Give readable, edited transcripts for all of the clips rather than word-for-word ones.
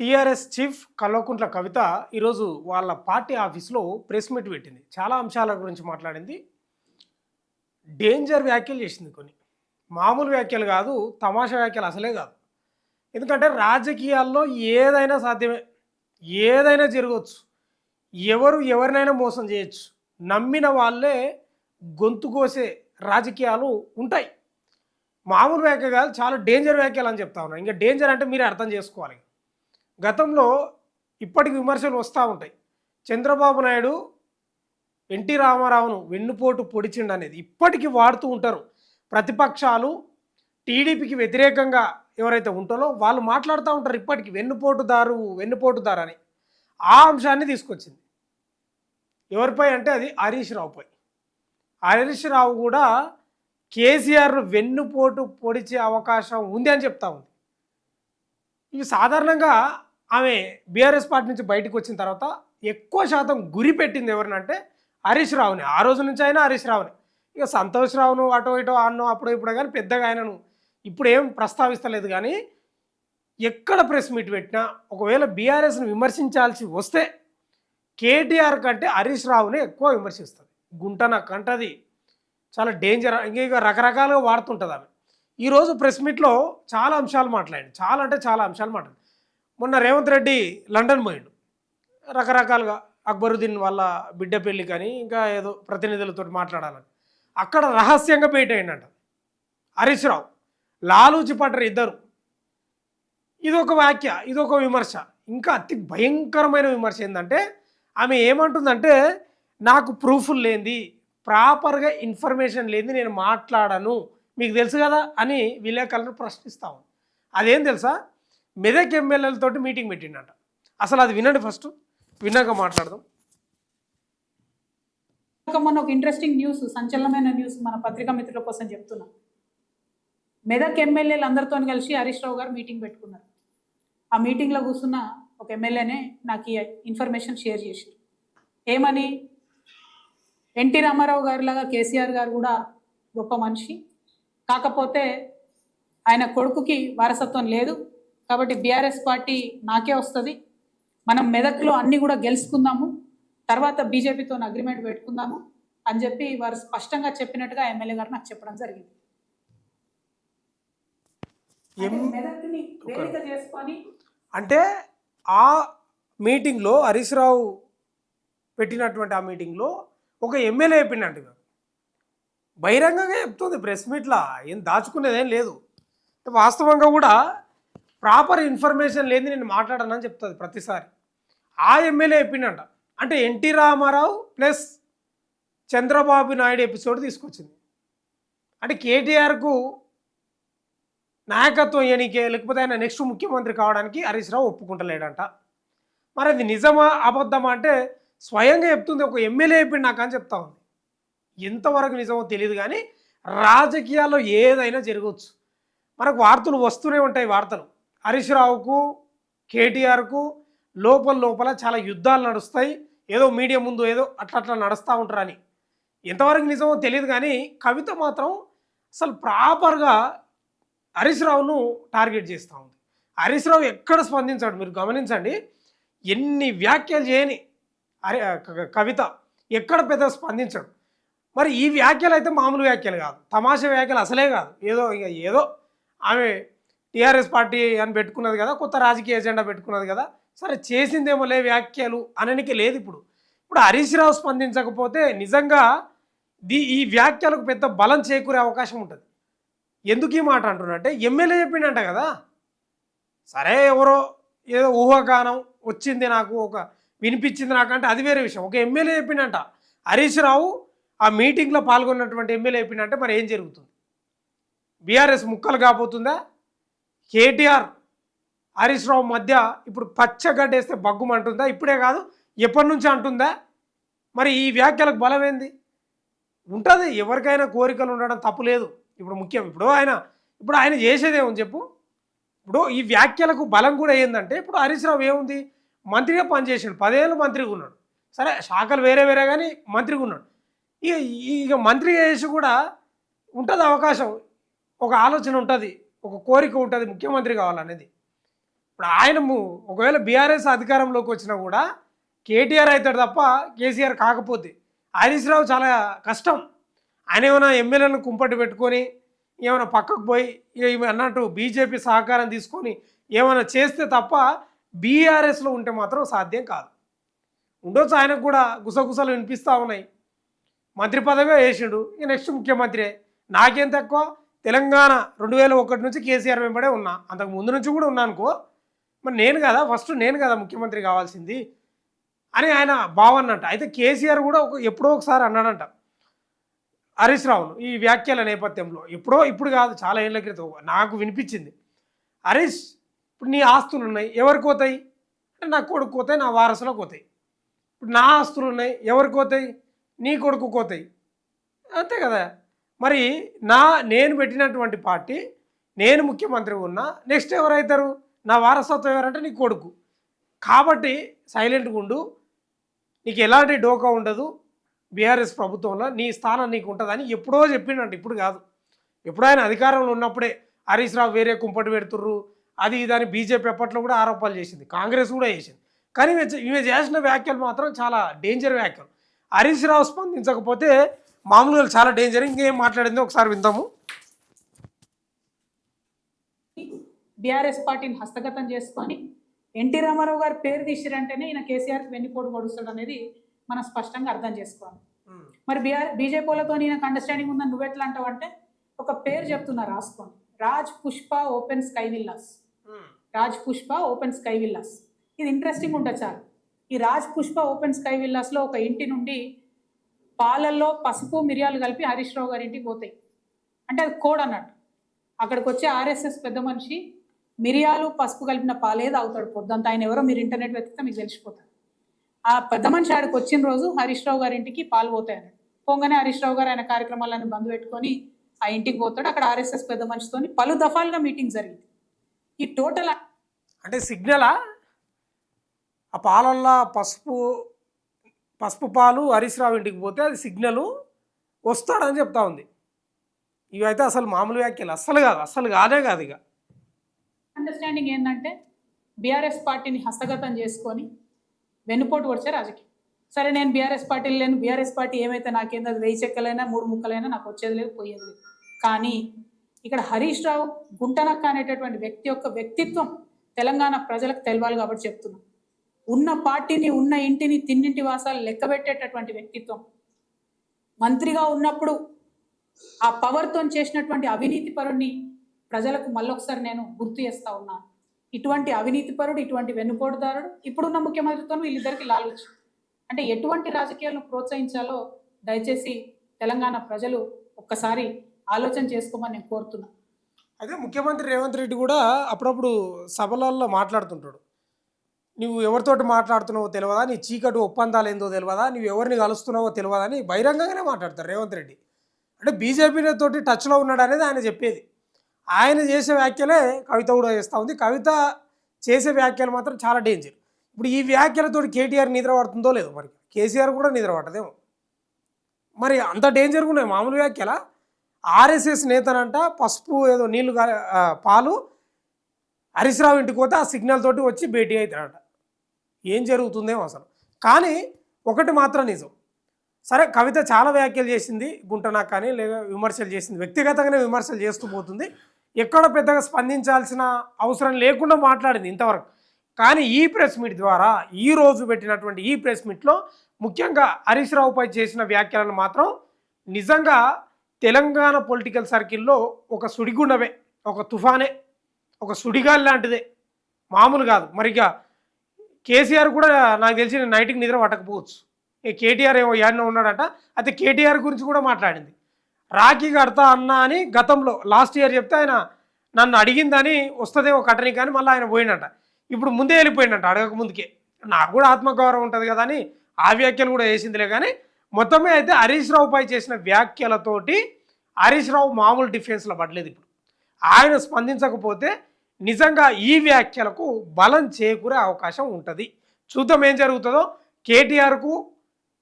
TRS chief Kalvakuntla Kavitha ఈరోజు వాళ్ళ party ఆఫీస్లో ప్రెస్ మీట్ పెట్టింది. చాలా అంశాల గురించి మాట్లాడింది. డేంజర్ వ్యాఖ్యలు చేసింది కొన్ని. మామూలు వ్యాఖ్యలు కాదు, తమాషా వ్యాఖ్యలు అసలే కాదు. ఎందుకంటే రాజకీయాల్లో ఏదైనా సాధ్యమే, ఏదైనా జరగవచ్చు, ఎవరు ఎవరినైనా మోసం చేయొచ్చు. నమ్మిన వాళ్ళే గొంతు కోసే రాజకీయాలు ఉంటాయి. మామూలు వ్యాఖ్య కాదు, చాలా డేంజర్ వ్యాఖ్యలు అని చెప్తా ఉన్నా. ఇంకా డేంజర్ అంటే మీరే అర్థం చేసుకోవాలి. గతంలో ఇప్పటికి విమర్శలు వస్తూ ఉంటాయి. చంద్రబాబు నాయుడు ఎన్టీ రామారావును వెన్నుపోటు పొడిచిండు అనేది ఇప్పటికీ వాడుతూ ఉంటారు. ప్రతిపక్షాలు టీడీపీకి వ్యతిరేకంగా ఎవరైతే ఉంటారో వాళ్ళు మాట్లాడుతూ ఉంటారు ఇప్పటికీ వెన్నుపోటుదారు అని. ఆ అంశాన్ని తీసుకొచ్చింది ఎవరిపై అంటే అది హరీష్ రావుపై. హరీష్ రావు కూడా కేసీఆర్ను వెన్నుపోటు పొడిచే అవకాశం ఉంది అని చెప్తా ఉంది. ఇవి సాధారణంగా ఆమె బీఆర్ఎస్ పార్టీ నుంచి బయటకు వచ్చిన తర్వాత ఎక్కువ శాతం గురి పెట్టింది ఎవరినంటే హరీష్ రావుని. ఆ రోజు నుంచి అయినా హరీష్ రావుని. ఇక సంతోష్ రావును అటో ఇటో అన్నో అప్పుడో ఇప్పుడు కానీ పెద్దగా ఆయనను ఇప్పుడు ఏం ప్రస్తావిస్తలేదు. కానీ ఎక్కడ ప్రెస్ మీట్ పెట్టినా ఒకవేళ బీఆర్ఎస్ని విమర్శించాల్సి వస్తే కేటీఆర్ కంటే హరీష్ రావుని ఎక్కువ విమర్శిస్తుంది. గుంటన కంటది చాలా డేంజర్. ఇంకా రకరకాలుగా వాడుతుంటుంది ఆమె. ఈరోజు ప్రెస్ మీట్లో చాలా అంశాలు మాట్లాడింది. చాలా అంటే చాలా అంశాలు మాట్లాడింది. మొన్న రేవంత్ రెడ్డి లండన్ పోయిండు. రకరకాలుగా అక్బరుద్దీన్ వాళ్ళ బిడ్డ పెళ్ళి కానీ ఇంకా ఏదో ప్రతినిధులతో మాట్లాడాలని అక్కడ రహస్యంగా భేటీ అయిందంట హరీష్ రావు. లాలూచి పడ్డరు ఇద్దరు. ఇదొక వ్యాఖ్య, ఇదొక విమర్శ. ఇంకా అతి భయంకరమైన విమర్శ ఏంటంటే ఆమె ఏమంటుందంటే నాకు ప్రూఫ్లు లేనిది, ప్రాపర్గా ఇన్ఫర్మేషన్ లేనిది నేను మాట్లాడను, మీకు తెలుసు కదా అని విలేకరులను ప్రశ్నిస్తాము. అదేం తెలుసా, మెదక్ ఎమ్మెల్యేలతోటి మీటింగ్ పెట్టిండంట. అసలు అది వినండి, ఫస్ట్ విన్నాక మాట్లాడదాం. మొన్న ఒక ఇంట్రెస్టింగ్ న్యూస్, సంచలనమైన న్యూస్ మన పత్రికా మిత్రుల కోసం చెప్తున్నా. మెదక్ ఎమ్మెల్యేలు అందరితో కలిసి హరీష్ రావు గారు మీటింగ్ పెట్టుకున్నారు. ఆ మీటింగ్లో కూర్చున్న ఒక ఎమ్మెల్యేనే నాకు ఈ ఇన్ఫర్మేషన్ షేర్ చేశారు. ఏమని, ఎన్టీ రామారావు గారిలాగా కేసీఆర్ గారు కూడా గొప్ప మనిషి, కాకపోతే ఆయన కొడుకుకి వారసత్వం లేదు, కాబట్టి బీఆర్ఎస్ పార్టీ నాకే వస్తుంది, మనం మెదక్లో అన్నీ కూడా గెలుచుకుందాము, తర్వాత బీజేపీతో అగ్రిమెంట్ పెట్టుకుందాము అని చెప్పి వారు స్పష్టంగా చెప్పినట్టుగా ఎమ్మెల్యే గారు నాకు చెప్పడం జరిగింది. మెదక్ని వేదిక చేసుకొని అంటే ఆ మీటింగ్లో హరీష్ రావు పెట్టినటువంటి ఆ మీటింగ్లో ఒక ఎమ్మెల్యే చెప్పిండంట. బహిరంగంగా చెప్తుంది ప్రెస్ మీట్లో, ఏం దాచుకునేదేం లేదు. వాస్తవంగా కూడా ప్రాపర్ ఇన్ఫర్మేషన్ లేని నేను మాట్లాడానని చెప్తుంది ప్రతిసారి. ఆ ఎమ్మెల్యే చెప్పిండంట. అంటే N T Rama Rao plus Chandrababu Naidu episode తీసుకొచ్చింది. అంటే కేటీఆర్కు నాయకత్వం ఇయనికే, లేకపోతే ఆయన నెక్స్ట్ ముఖ్యమంత్రి కావడానికి హరీష్ రావు ఒప్పుకుంటలేడంట. మరి అది నిజమా అబద్ధమా అంటే స్వయంగా చెప్తుంది, ఒక ఎమ్మెల్యే చెప్పిండు నాకు అని చెప్తా ఉంది. ఎంతవరకు నిజమో తెలియదు కానీ రాజకీయాల్లో ఏదైనా జరగవచ్చు. మనకు వార్తలు వస్తూనే ఉంటాయి. వార్తలు హరీష్ రావుకు కేటీఆర్కు లోపల చాలా యుద్ధాలు నడుస్తాయి. ఏదో మీడియా ముందు ఏదో అట్లా నడుస్తూ ఉంటారని. ఎంతవరకు నిజమో తెలియదు కానీ కవిత మాత్రం అసలు ప్రాపర్గా హరీష్ రావును టార్గెట్ చేస్తూ ఉంది. హరీష్ రావు ఎక్కడ స్పందించాడు మీరు గమనించండి. ఎన్ని వ్యాఖ్యలు చేయని కవిత ఎక్కడ పెద్ద స్పందించాడు. మరి ఈ వ్యాఖ్యలు అయితే మామూలు వ్యాఖ్యలు కాదు, తమాషా వ్యాఖ్యలు అసలే కాదు. ఏదో ఆమె టీఆర్ఎస్ పార్టీ అని పెట్టుకున్నది కదా, కొత్త రాజకీయ ఎజెండా పెట్టుకున్నది కదా, సరే చేసిందేమో లే వ్యాఖ్యలు అననికి లేదు. ఇప్పుడు హరీష్ రావు స్పందించకపోతే నిజంగా ఈ వ్యాఖ్యలకు పెద్ద బలం చేకూరే అవకాశం ఉంటుంది. ఎందుకు ఈ మాట అంటున్నట్టే ఎమ్మెల్యే చెప్పిండంట కదా, సరే ఎవరో ఏదో ఊహాగానం వచ్చింది నాకు, ఒక వినిపించింది నాకంటే అది వేరే విషయం. ఒక ఎమ్మెల్యే చెప్పిండంట, హరీష్ రావు ఆ మీటింగ్లో పాల్గొన్నటువంటి ఎమ్మెల్యే చెప్పిండంటే మరి ఏం జరుగుతుంది? బీఆర్ఎస్ ముక్కలు కాబోతుందా? కేటీఆర్ హరీష్ రావు మధ్య ఇప్పుడు పచ్చగడ్డేస్తే బగ్గుమంటుందా? ఇప్పుడే కాదు, ఎప్పటి నుంచి అంటుందా? మరి ఈ వ్యాఖ్యలకు బలం ఏంది? ఉంటుంది, ఎవరికైనా కోరికలు ఉండడం తప్పు లేదు. ఇప్పుడు ఆయన చేసేదేముంది చెప్పు. ఇప్పుడు ఈ వ్యాఖ్యలకు బలం కూడా ఏంటంటే, ఇప్పుడు హరీష్ రావు ఏముంది, మంత్రిగా పనిచేసాడు, 10 ఏళ్ళు మంత్రిగా ఉన్నాడు. సరే శాఖలు వేరే కానీ మంత్రిగా ఉన్నాడు. ఇక మంత్రి చేసి కూడా ఉంటుంది అవకాశం, ఒక ఆలోచన ఉంటుంది, ఒక కోరిక ఉంటుంది ముఖ్యమంత్రి కావాలనేది. ఇప్పుడు ఒకవేళ బీఆర్ఎస్ అధికారంలోకి వచ్చినా కూడా కేటీఆర్ అవుతాడు తప్ప కేసీఆర్ కాకపోతే హరీష్ రావు చాలా కష్టం. ఆయన ఏమైనా ఎమ్మెల్యేలను కుంపటి పెట్టుకొని ఏమైనా పక్కకు పోయి అన్నట్టు బీజేపీ సహకారం తీసుకొని ఏమైనా చేస్తే తప్ప బీఆర్ఎస్లో ఉంటే మాత్రం సాధ్యం కాదు. ఉండొచ్చు, ఆయనకు కూడా గుసగుసలు వినిపిస్తూ ఉన్నాయి. మంత్రి పదవి వేసిండు, ఇక నెక్స్ట్ ముఖ్యమంత్రి. నాకేం తక్కువ, తెలంగాణ 2001 నుంచి కేసీఆర్ వెంబడే ఉన్నా, అంతకు ముందు నుంచి కూడా ఉన్నా అనుకో. మరి నేను కదా ముఖ్యమంత్రి కావాల్సింది అని ఆయన భావన్నట్ట. అయితే కేసీఆర్ కూడా ఎప్పుడో ఒకసారి అన్నాడంట హరీష్ రావును ఈ వ్యాఖ్యల నేపథ్యంలో. ఇప్పుడు కాదు, చాలా ఏళ్ళ క్రితం నాకు వినిపించింది. హరీష్, ఇప్పుడు నీ ఆస్తులు ఉన్నాయి, ఎవరికి పోతాయి అంటే నా కొడుకు పోతాయి, నా వారసులకు పోతాయి. ఇప్పుడు నా ఆస్తులు ఉన్నాయి, ఎవరికి పోతాయి, నీ కొడుకు పోతాయి, అంతే కదా. మరి నేను పెట్టినటువంటి పార్టీ, నేను ముఖ్యమంత్రి ఉన్నా, నెక్స్ట్ ఎవరైతారు, నా వారసత్వం ఎవరంటే నీ కొడుకు. కాబట్టి సైలెంట్గా ఉండు, నీకు ఎలాంటి డోకా ఉండదు, బీఆర్ఎస్ ప్రభుత్వంలో నీ స్థానం నీకు ఉంటుందని ఎప్పుడో చెప్పిండంట. ఇప్పుడు కాదు, ఎప్పుడో ఆయన అధికారంలో ఉన్నప్పుడే హరీష్ రావు వేరే కుంపటి పెడుతుర్రు అది ఇదని బీజేపీ అప్పట్లో కూడా ఆరోపణలు చేసింది, కాంగ్రెస్ కూడా చేసింది. కానీ ఈమె చేసిన వ్యాఖ్యలు మాత్రం చాలా డేంజర్ వ్యాఖ్యలు. హరీష్ రావు స్పందించకపోతే మామూలుగా చాలా డేంజర్. ఇంకేం మాట్లాడిందో ఒకసారి విందాము. బీఆర్ఎస్ పార్టీని హస్తగతం చేసుకొని ఎన్టీ రామారావు గారి పేరు తీసిరంటేనే ఈయన కేసీఆర్కి వెన్నుపోటు పొడుస్తాడు అనేది మనం స్పష్టంగా అర్థం చేసుకోవాలి. మరి బీజేపీలతో ఈయనకు అండర్స్టాండింగ్ ఉందని నువ్వెట్లా అంటావు అంటే, ఒక పేరు చెప్తున్నా రాసుకోండి, Raj Pushpa open sky villas. Raj Pushpa open sky villas, ఇది ఇంట్రెస్టింగ్ ఉంటుంది చాలు. ఈ రాజ్ పుష్ప ఓపెన్ స్కై విల్లాస్లో ఒక ఇంటి నుండి పాలల్లో పసుపు మిరియాలు కలిపి హరీష్ రావు గారి ఇంటికి పోతాయి. అంటే అది కోడ్ అన్నట్టు. అక్కడికి వచ్చే ఆర్ఎస్ఎస్ పెద్ద మనిషి మిరియాలు పసుపు కలిపిన పాలే తాగుతాడు పొద్దుంతా. ఆయన ఎవరో మీరు ఇంటర్నెట్ వెతికితే మీకు తెలిసిపోతారు. ఆ పెద్ద మనిషి ఆడికి వచ్చిన రోజు హరీష్ రావు గారి ఇంటికి పాలు పోతాయి అన్నట్టు. పోగానే హరీష్ రావు గారు ఆయన కార్యక్రమాలను బంద్ పెట్టుకొని ఆ ఇంటికి పోతాడు. అక్కడ ఆర్ఎస్ఎస్ పెద్ద మనిషితో పలు దఫాలుగా మీటింగ్ జరిగింది. ఈ టోటల్ అంటే సిగ్నలా, ఆ పాలల్లో పసుపు పాలు హరీష్ రావు ఇంటికి పోతే అది సిగ్నలు వస్తాడని చెప్తా ఉంది. ఇవైతే అసలు మామూలు వ్యాఖ్యలు అస్సలు కాదే కాదు. ఇక అండర్స్టాండింగ్ ఏంటంటే, బీఆర్ఎస్ పార్టీని హస్తగతం చేసుకొని వెన్నుపోటు పొడిచే రాజకీయం. సరే, నేను బీఆర్ఎస్ పార్టీలు లేను, బీఆర్ఎస్ పార్టీ ఏమైతే నాకేందో అది 1000 చెక్కలైనా 3 ముక్కలైనా నాకు వచ్చేది లేదు, పోయేది లేదు. కానీ ఇక్కడ హరీష్ రావు గుంటనక్క అనేటటువంటి వ్యక్తి యొక్క వ్యక్తిత్వం తెలంగాణ ప్రజలకు తెలవాలి కాబట్టి చెప్తున్నాం. ఉన్న పార్టీని, ఉన్న ఇంటిని, తిన్నింటి వాసాలు లెక్కబెట్టేటటువంటి వ్యక్తిత్వం. మంత్రిగా ఉన్నప్పుడు ఆ పవర్తో చేసినటువంటి అవినీతి పరుడిని ప్రజలకు మళ్ళొకసారి నేను గుర్తు చేస్తా ఉన్నాను. ఇటువంటి అవినీతి పరుడు, ఇటువంటి వెన్నుపోటుదారుడు ఇప్పుడున్న ముఖ్యమంత్రితో వీళ్ళిద్దరికి లాలూచు. అంటే ఎటువంటి రాజకీయాలను ప్రోత్సహించాలో దయచేసి తెలంగాణ ప్రజలు ఒక్కసారి ఆలోచన చేసుకోమని నేను కోరుతున్నా. అదే ముఖ్యమంత్రి రేవంత్ రెడ్డి కూడా అప్పుడప్పుడు సభలలో మాట్లాడుతుంటాడు. నువ్వు ఎవరితోటి మాట్లాడుతున్నావో తెలియదా, నీ చీకటి ఒప్పందాలు ఏందో తెలియదా, నువ్వు ఎవరిని కలుస్తున్నావో తెలియదా అని బహిరంగంగానే మాట్లాడతారు రేవంత్ రెడ్డి. అంటే బీజేపీతోటి టచ్లో ఉన్నాడు అనేది ఆయన చెప్పేది. ఆయన చేసే వ్యాఖ్యలే కవిత కూడా చేస్తూ ఉంది. కవిత చేసే వ్యాఖ్యలు మాత్రం చాలా డేంజర్. ఇప్పుడు ఈ వ్యాఖ్యలతో కేటీఆర్ నిద్ర పడుతుందో లేదో, మరి కేసీఆర్ కూడా నిద్ర పట్టదేమో. మరి అంత డేంజర్గా ఉన్నాయి మామూలు వ్యాఖ్యల. ఆర్ఎస్ఎస్ నేతనంట పసుపు ఏదో నీళ్లు పాలు హరీష్ రావు ఇంటికి పోతే ఆ సిగ్నల్ తోటి వచ్చి భేటీ అవుతాడట. ఏం జరుగుతుందేమో అసలు. కానీ ఒకటి మాత్రం నిజం, సరే కవిత చాలా వ్యాఖ్యలు చేసింది, గుంటనాక్ కానీ లేదా విమర్శలు చేసింది, వ్యక్తిగతంగానే విమర్శలు చేస్తూ పోతుంది. ఎక్కడ పెద్దగా స్పందించాల్సిన అవసరం లేకుండా మాట్లాడింది ఇంతవరకు. కానీ ఈ ప్రెస్ మీట్ ద్వారా, ఈ రోజు పెట్టినటువంటి ఈ ప్రెస్ మీట్లో ముఖ్యంగా హరీష్ రావుపై చేసిన వ్యాఖ్యలను మాత్రం నిజంగా తెలంగాణ పొలిటికల్ సర్కిల్లో ఒక సుడిగుండవే, ఒక తుఫానే, ఒక సుడిగాలి లాంటిదే, మామూలు కాదు. మరిగా కేసీఆర్ కూడా నాకు తెలిసి నైట్కి నిద్ర పట్టకపోవచ్చు. కేటీఆర్ ఏమో యాడ్న ఉన్నాడట. అయితే కేటీఆర్ గురించి కూడా మాట్లాడింది. రాఖీ కడతా అన్నా అని గతంలో లాస్ట్ ఇయర్ చెప్తే ఆయన నన్ను అడిగిందని వస్తుందేమో కట్టని, కానీ మళ్ళీ ఆయన పోయినట. ఇప్పుడు ముందే వెళ్ళిపోయినట్ట, అడగక ముందుకే. నాకు కూడా ఆత్మగౌరవం ఉంటుంది కదా అని ఆ వ్యాఖ్యలు కూడా వేసిందిలే. కానీ మొత్తమే అయితే హరీష్ రావుపై చేసిన వ్యాఖ్యలతోటి హరీష్ రావు మామూలు డిఫెన్స్లో పడలేదు. ఇప్పుడు ఆయన స్పందించకపోతే నిజంగా ఈ వ్యాఖ్యలకు బలం చేకూరే అవకాశం ఉంటుంది. చూద్దాం ఏం జరుగుతుందో.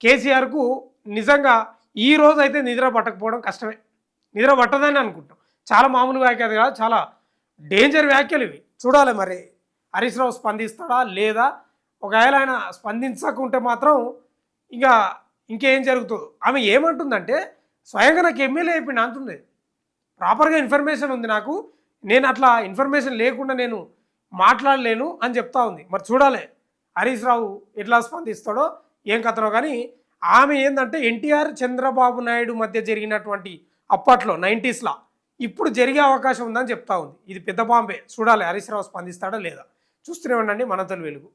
కేసీఆర్కు నిజంగా ఈ రోజు అయితే నిద్ర పట్టకపోవడం కష్టమే, నిద్ర పట్టదని అనుకుంటాం. చాలా మామూలు వ్యాఖ్యలు కాదు, చాలా డేంజర్ వ్యాఖ్యలు ఇవి. చూడాలి మరి హరీష్ రావు స్పందిస్తాడా లేదా, ఒకవేళ ఆయన స్పందించకుంటే మాత్రం ఇక ఇంకేం జరుగుతుందో. ఆమె ఏమంటుందంటే స్వయంగా నాకు ఎమ్మెల్యే అయిపోయింది అంటుంది. ప్రాపర్గా ఇన్ఫర్మేషన్ ఉంది నాకు, నేను అట్లా ఇన్ఫర్మేషన్ లేకుండా నేను మాట్లాడలేను అని చెప్తా ఉంది. మరి చూడాలి హరీష్ రావు ఎట్లా స్పందిస్తాడో ఏం కథనో. కానీ ఆమె ఏంటంటే ఎన్టీఆర్ చంద్రబాబు నాయుడు మధ్య జరిగినటువంటి అప్పట్లో 90స్లో ఇప్పుడు జరిగే అవకాశం ఉందని చెప్తా ఉంది. ఇది పెద్ద బాంబే. చూడాలి హరీష్ రావు స్పందిస్తాడా లేదా. చూస్తూనే ఉండండి మన తొలి వెలుగు.